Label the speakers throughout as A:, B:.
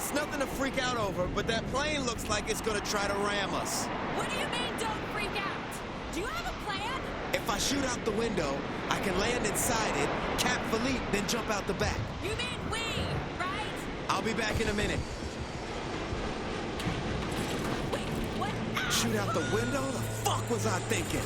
A: It's nothing to freak out over, but that plane looks like it's gonna try to ram us.
B: What do you mean, don't freak out? Do you have a plan?
A: If I shoot out the window, I can land inside it, cap Philippe, then jump out the back.
B: You mean we, right?
A: I'll be back in a minute.
B: Wait, what?
A: Shoot out the window? The fuck was I thinking?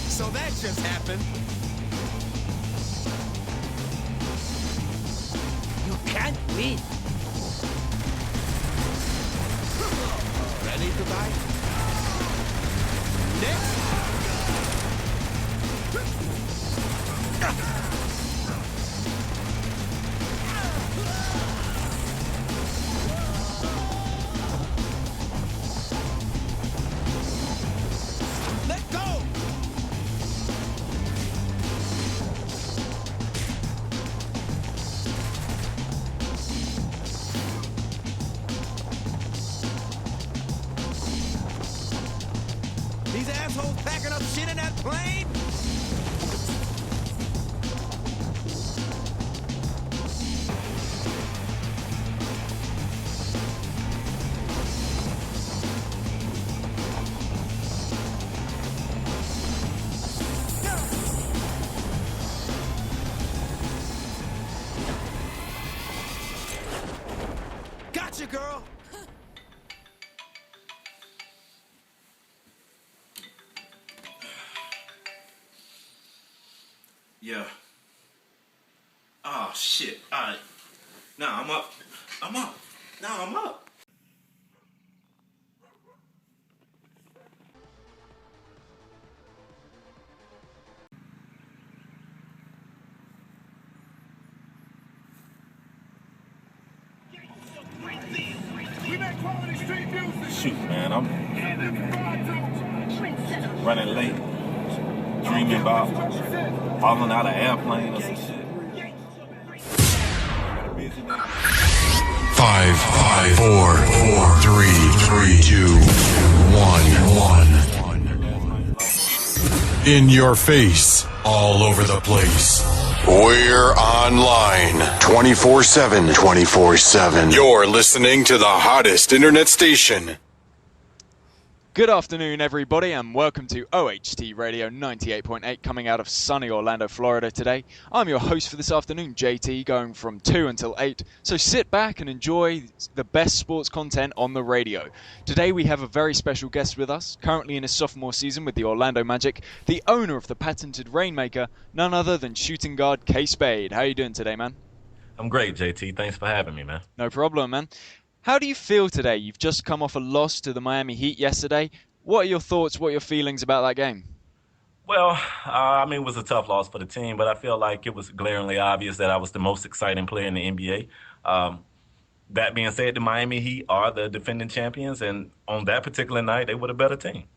A: So that just happened.
C: You can't win.
A: Ready to die? Next. Let go. These assholes packing up shit in that plane? Gotcha, girl.
D: Yeah. Oh, shit. All right. Nah, I'm up. I'm up. Nah, I'm up. Shoot, man, I'm running late, dreaming about falling out of an airplane or some shit.
E: 5, 4, 3, 2, 1. In your face, all over the place. We're online 24/7. 24/7. You're listening to the hottest internet station.
F: Good afternoon, everybody, and welcome to OHT Radio 98.8, coming out of sunny Orlando, Florida today. I'm your host for this afternoon, JT, going from 2 until 8, so sit back and enjoy the best sports content on the radio. Today we have a very special guest with us, currently in his sophomore season with the Orlando Magic, the owner of the patented Rainmaker, none other than shooting guard K.Spade. How are you doing today, man?
D: I'm great, JT. Thanks for having me, man.
F: No problem, man. How do you feel today? You've just come off a loss to the Miami Heat yesterday. What are your thoughts, what are your feelings about that game?
D: Well, it was a tough loss for the team, but I feel like it was glaringly obvious that I was the most exciting player in the NBA. That being said, the Miami Heat are the defending champions, and on that particular night, they were the better team.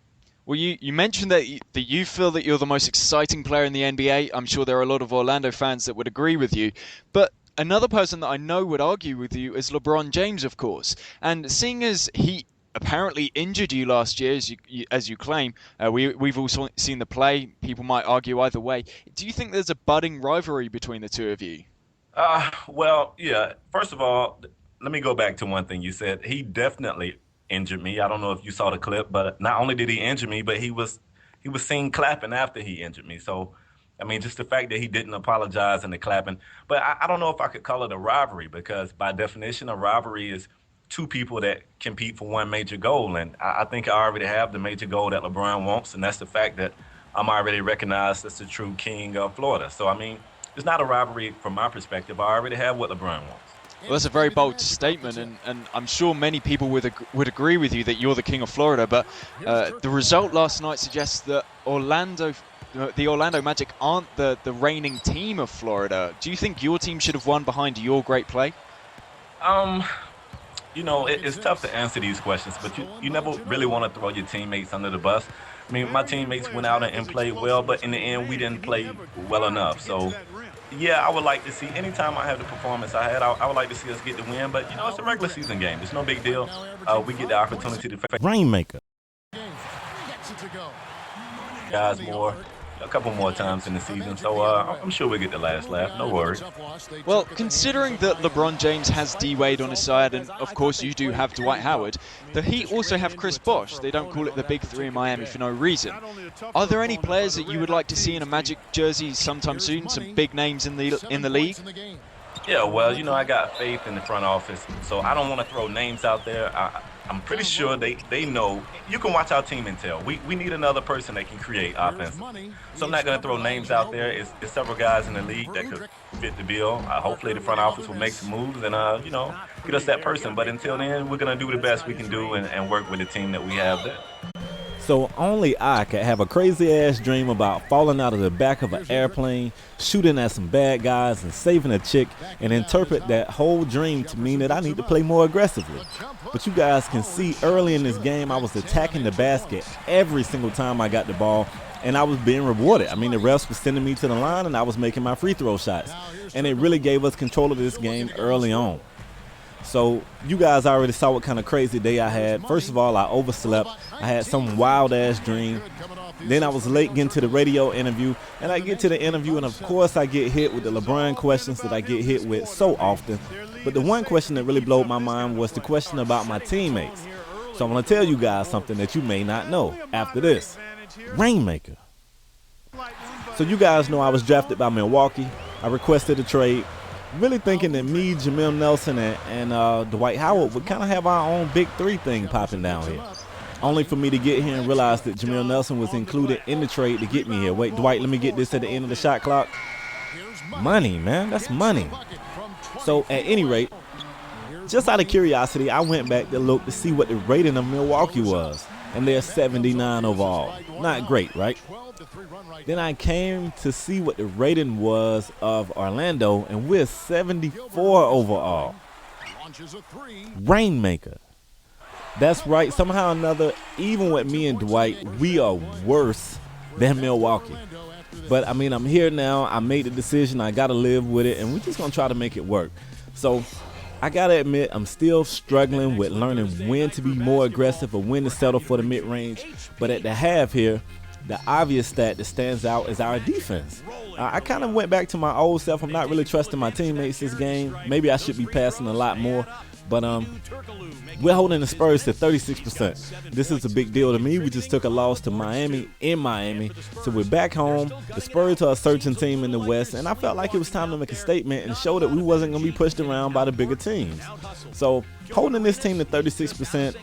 F: Well, you mentioned that you feel that you're the most exciting player in the NBA. I'm sure there are a lot of Orlando fans that would agree with you. But another person that I know would argue with you is LeBron James, of course. And seeing as he apparently injured you last year, as you claim, we've also seen the play. People might argue either way. Do you think there's a budding rivalry between the two of you?
D: Well, yeah. First of all, let me go back to one thing you said. He definitely injured me. I don't know if you saw the clip, but not only did he injure me, but he was seen clapping after he injured me. So, just the fact that he didn't apologize and the clapping. But I don't know if I could call it a rivalry, because by definition, a rivalry is two people that compete for one major goal. And I think I already have the major goal that LeBron wants, and that's the fact that I'm already recognized as the true king of Florida. So, it's not a rivalry from my perspective. I already have what LeBron wants.
F: Well, that's a very bold statement, and I'm sure many people would agree with you that you're the king of Florida. But the result last night suggests that the Orlando Magic aren't the reigning team of Florida. Do you think your team should have won behind your great play?
D: It's tough to answer these questions, but you never really want to throw your teammates under the bus. I mean, my teammates went out and played well, but in the end, we didn't play well enough. So, yeah, I would like to see, anytime I have the performance I had, I would like to see us get the win. But, it's a regular season game. It's no big deal. We get the opportunity to face
E: Rainmaker.
D: guys a couple more times in the season. So, I'm sure we'll get the last laugh. No worries.
F: Well, considering that LeBron James has D-Wade on his side, and of course you do have Dwight Howard, the Heat also have Chris Bosh. They don't call it the Big Three in Miami for no reason. Are there any players that you would like to see in a Magic jersey sometime soon? Some big names in the league?
D: Yeah, well, I got faith in the front office, so I don't want to throw names out there. I'm pretty sure they know. You can watch our team and tell. We need another person that can create offense. So I'm not going to throw names out there. It's several guys in the league that could fit the bill. Hopefully the front office will make some moves and, get us that person. But until then, we're going to do the best we can do and work with the team that we have there.
E: So only I could have a crazy-ass dream about falling out of the back of an airplane, shooting at some bad guys, and saving a chick, and interpret that whole dream to mean that I need to play more aggressively. But you guys can see early in this game, I was attacking the basket every single time I got the ball, and I was being rewarded. I mean, the refs were sending me to the line, and I was making my free throw shots. And it really gave us control of this game early on. So you guys already saw what kind of crazy day I had. First of all, I overslept. I had some wild-ass dream. Then I was late getting to the radio interview. And I get to the interview, and of course I get hit with the LeBron questions that I get hit with so often. But the one question that really blew my mind was the question about my teammates. So I'm going to tell you guys something that you may not know after this. Rainmaker. So you guys know I was drafted by Milwaukee. I requested a trade. Really thinking that me, Jameer Nelson, and Dwight Howard would kind of have our own Big Three thing popping down here. Only for me to get here and realize that Jameer Nelson was included in the trade to get me here. Wait, Dwight, let me get this at the end of the shot clock. Money, man, that's money. So at any rate, just out of curiosity, I went back to look to see what the rating of Milwaukee was. And they're 79 overall. Not great, right? Then I came to see what the rating was of Orlando, and we're 74 overall. Rainmaker. That's right. Somehow or another, even with me and Dwight, we are worse than Milwaukee. But, I mean, I'm here now. I made the decision. I got to live with it, and we're just going to try to make it work. So I got to admit, I'm still struggling with learning when to be more aggressive or when to settle for the mid-range. But at the half here, the obvious stat that stands out is our defense. I kind of went back to my old self. I'm not really trusting my teammates this game. Maybe I should be passing a lot more. But we're holding the Spurs to 36%. This is a big deal to me. We just took a loss to Miami in Miami. So we're back home. The Spurs are a surging team in the West. And I felt like it was time to make a statement and show that we wasn't going to be pushed around by the bigger teams. So holding this team to 36%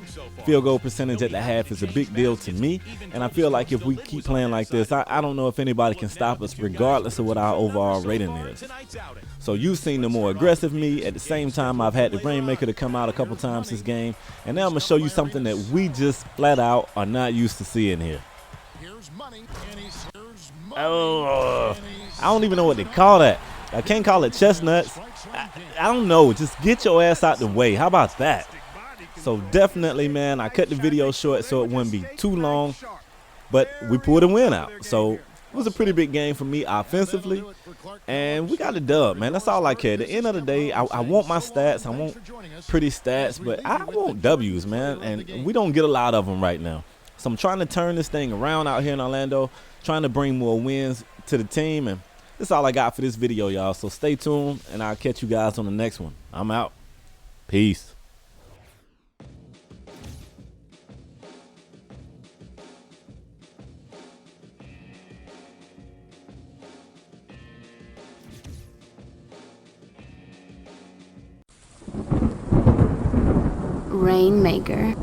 E: field goal percentage at the half is a big deal to me. And I feel like if we keep playing like this, I don't know if anybody can stop us regardless of what our overall rating is. So you've seen the more aggressive me. At the same time, I've had the Rainmaker to come out a couple times this game. And now I'm going to show you something that we just flat out are not used to seeing here. Oh, I don't even know what to call that. I can't call it chestnuts. I don't know. Just get your ass out the way. How about that? So definitely, man, I cut the video short so it wouldn't be too long. But we pulled a win out. So it was a pretty big game for me offensively. And we got a dub, man. That's all I care. At the end of the day, I want my stats. I want pretty stats. But I want W's, man. And we don't get a lot of them right now. So I'm trying to turn this thing around out here in Orlando. Trying to bring more wins to the team. And that's all I got for this video, y'all. So stay tuned. And I'll catch you guys on the next one. I'm out. Peace.
G: Rainmaker.